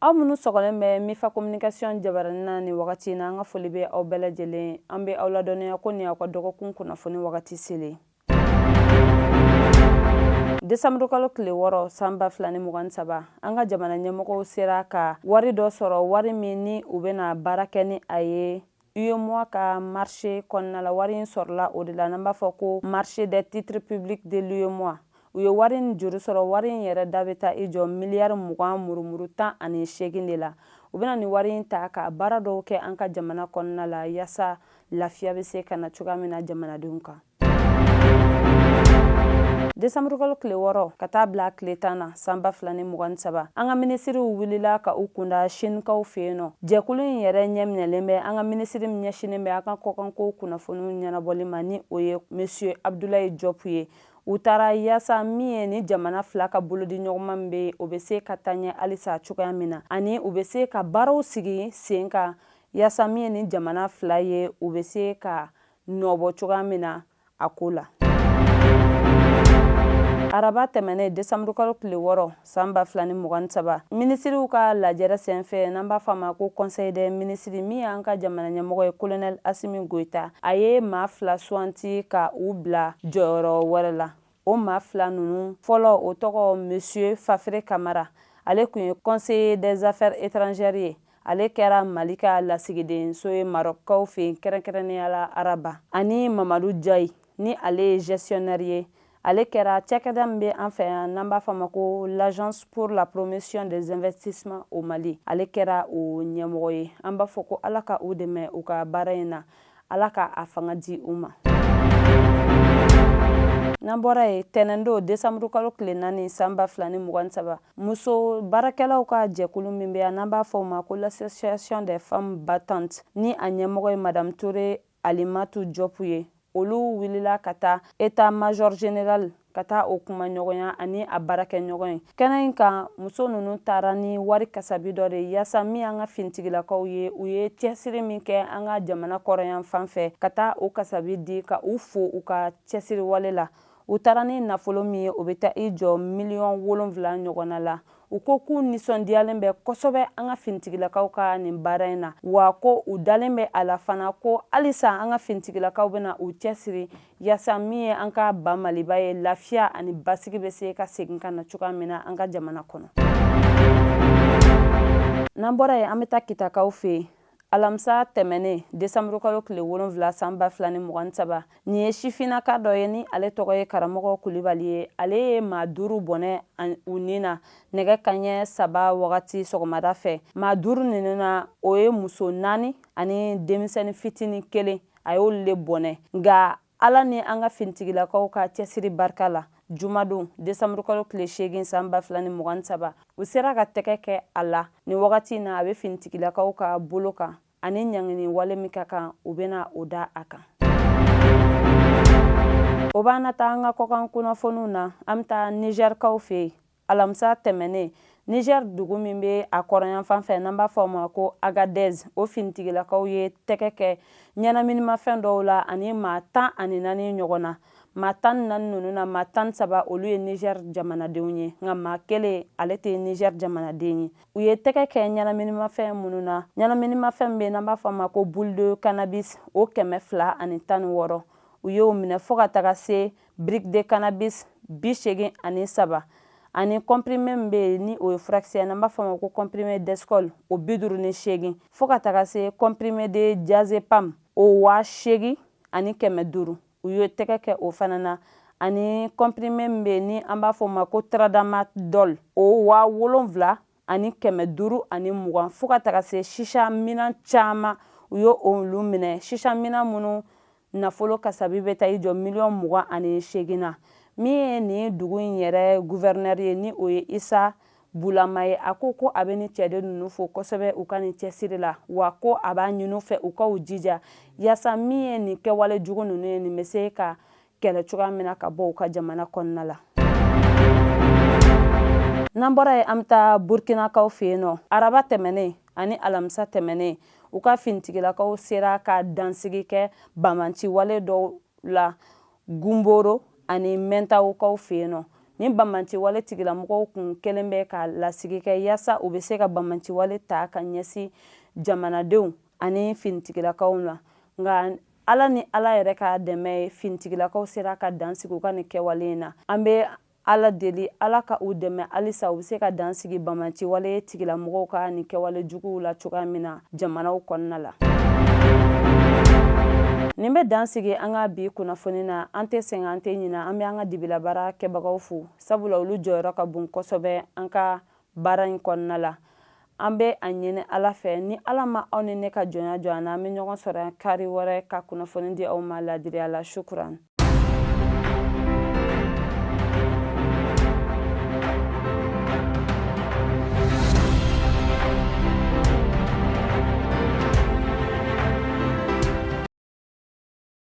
aw minnu sɔgɔlen bɛ Mifa Communication jabarani ni wagati na an ka foli bɛ aw bɛɛ lajɛlen an bɛ aw ladɔnniya ko ni aw ka dɔgɔkun kunnafoni wagati selen Desanburu kalo tile 6 san 2023 an ka jamana ɲɛmɔgɔw sera ka wari dɔ sɔrɔ wari min ni u bɛna baara kɛ ni a ye UEMOA ka marché kɔnɔna la wari in sɔrɔla o de la n'an b'a fɔ ko marché des titres publics de l'UEMOA u ye wari in juru sɔrɔ wari in yɛrɛ da bɛ taa i jɔ miliyari 20 murumuru 18 de la u bɛna ni wari in ta ka baara dɔw kɛ an ka jamana kɔnɔna la yaasa lafiya bɛ se ka na cogoya min na jamanadenw kan Desanburu kalo tile 6 ka taa bila tile 10 na san 2023 an ka minisiriw wulila ka u kunda Shinkaw fɛ yen nɔ jɛkulu in yɛrɛ ɲɛminɛlen bɛ an ka minisiri min ɲɛsinen bɛ an ka kɔkanko kunnafoniw ɲɛnabɔli ma ni o ye Monsieur Abdoulaye Diop ye u taara yaasa min ye ni jamana fila ka bolodi ɲɔgɔnma min bɛ o bɛ se ka taa ɲɛ halisa cogoya min na ani u bɛ se ka baaraw sigi sen kan yaasa min ye ni jamana fila ye u bɛ se ka nɔbɔ cogoya min na a ko la Araba tɛmɛnen Desanburu kalo tile 6 san 2023 minisiriw ka lajɛrɛ senfɛ n'an b'a fɔ a ma ko Conseil des ministres min y'an ka jamana ɲɛmɔgɔ ye Colonel Assimi Goïta a ye maa fila suganti ka u bila jɔyɔrɔ wɛrɛ la o maa fila ninnu fɔlɔ o tɔgɔ Monsieur Fafere Kamara ale kun ye conseiller des affaires étrangères ye ale kɛra Mali ka lasigidenso ye Marɔkaw fɛ yen kɛrɛnkɛrɛnnenya la Araba ani Mamadou Diaye ni ale ye gestionnaire ye ale kɛra cɛkɛda min bɛ an fɛ yan n'an b'a fɔ a ma ko l'agence pour la promotion des investissements au Mali ale kɛra o ɲɛmɔgɔ ye an b'a fɔ ko Ala ka u dɛmɛ u ka baara in na Ala ka a fanga di u ma n'an bɔra ye tɛnɛndo Desanburu kalo tile 4 san 2023 muso baarakɛlaw ka jɛkulu min bɛ yan n'an b'a fɔ o ma ko l'association des femmes battantes ni a ɲɛmɔgɔ ye Madame Touré Alimatu Diop ye olu wulila ka taa état major général ka taa o kuma ɲɔgɔnya ani a baarakɛ ɲɔgɔn ye kɛnɛ in kan muso ninnu taara ni wari kasabi dɔ de yaasa min an ka finitigilakaw ye u ye cɛsiri min kɛ an ka jamana kɔrɔyan fan fɛ ka taa o kasabi di ka u fo u ka cɛsiri wale la u taara ni nafolo min ye o bɛ taa i jɔ miliyɔn 7 ɲɔgɔnna la u ko k'u nisɔndiyalen bɛ kosɛbɛ an ka finitigilakaw ka nin baara in na wa ko u dalen bɛ a la fana ko halisa an ka finitigilakaw bɛna u cɛsiri yaasa min ye an ka ba Maliba ye lafiya ani basigi bɛ se ka segin ka na cogoya min na an ka jamana kɔnɔ n'an bɔra yen an bɛ taa Kitakaw fɛ yen alamisa tɛmɛnen Desanburu kalo tile 7 san 2023 nin ye sifinaka dɔ ye ni ale tɔgɔ ye Karamɔgɔ Kulibali ye ale ye maa 5 bɔnɛ u ni na nɛgɛ kaɲɛ 3 wagati sɔgɔmada fɛ maa 5 ninnu na o ye muso 4 ani denmisɛnnin fitinin 1 a y'olu le bɔnɛ nka Ala ni an ka finitigilakaw ka cɛsiri barika la jumadon Desanburu kalo tile 8 san 2023 u sera ka tɛgɛ kɛ a la ni wagati na a bɛ finitigilakaw ka bolo kan ani ɲangini wale min ka kan u bɛna o da a kan o b'an na taa an ka kɔkan kunnafoniw na an bɛ taa Nigerkaw fɛ yen alamisa tɛmɛnen Niger dugu min bɛ a kɔrɔyan fan fɛ n'an b'a fɔ o ma ko Agadez o finitigilakaw ye tɛgɛ kɛ ɲɛnaminimafɛn dɔw la ani maa 14 ɲɔgɔn na maa 14 ninnu na maa 13 olu ye Niger jamanadenw ye nka maa 1 ale tɛ Niger jamanaden ye u ye tɛgɛ kɛ ɲɛnaminimafɛn minnu na ɲɛnaminimafɛn min bɛ n'an b'a fɔ o ma ko boule de cannabis o 216 u y'o minɛ fo ka taga se brique de cannabis 83 ani comprimé min bɛ yen ni o ye furakisɛ n'an b'a fɔ o ma ko comprimé d'Escol o 58 fo ka taga se comprimé de diazepam o 80 ani 500 u ye tɛgɛ kɛ o fana na ani comprimé min bɛ yen ni an b'a fɔ o ma ko Tramadol o 70 ani 520 ani 20 fo ka taga se shisha minan caman u ye olu minɛ shisha minan minnu nafolo kasabi bɛ taa i jɔ miliyɔn 28 na min ye nin dugu in yɛrɛ gouverneur ye ni o ye Isa Bulama ye a ko a bɛ ni cɛden ninnu fo kosɛbɛ u ka nin cɛsiri la wa ko a b'a ɲini u fɛ u ka u jija yaasa min ye nin kɛwale jugu ninnu ye nin bɛ se ka kɛlɛ cogoya min na ka bɔ u ka jamana kɔnɔna la n'an bɔra yen an bɛ taa Burkinakaw fɛ yen nɔ araba tɛmɛnen ani alamisa tɛmɛnen u ka finitigilakaw sera ka dansigi kɛ bamanci wale dɔw la Gumboro ani Mɛntawkaw fɛ yen nɔ ni bamaci wale tigilamɔgɔw kun kelen bɛ ka lasigi kɛ yaasa u bɛ se ka bamaci wale ta ka ɲɛsin jamanadenw ani finitigilakaw la. Nka Ala ni Ala yɛrɛ ka dɛmɛ ye finitigilakaw sera ka dansigi u ka nin kɛwale in na. An bɛ Ala deli Ala ka u dɛmɛ halisa u bɛ se ka dansigi bamaci wale tigilamɔgɔw ka nin kɛwale juguw la cogoya min na jamanaw kɔnɔna la. Nin bɛ dansigi an ka bi kunnafoni na. An tɛ sɛgɛn an tɛ ɲinɛ, an bɛ an ka dibilabara kɛbagaw fo sabula olu jɔyɔrɔ ka bon kosɛbɛ an ka baara in kɔnɔna la. An bɛ a ɲini Ala fɛ ni Ala ma aw ni ne ka jɔnya jɔ an na, an bɛ ɲɔgɔn sɔrɔ kari wɛrɛ ka kunnafoni di aw ma ladiriya la. Shukuran.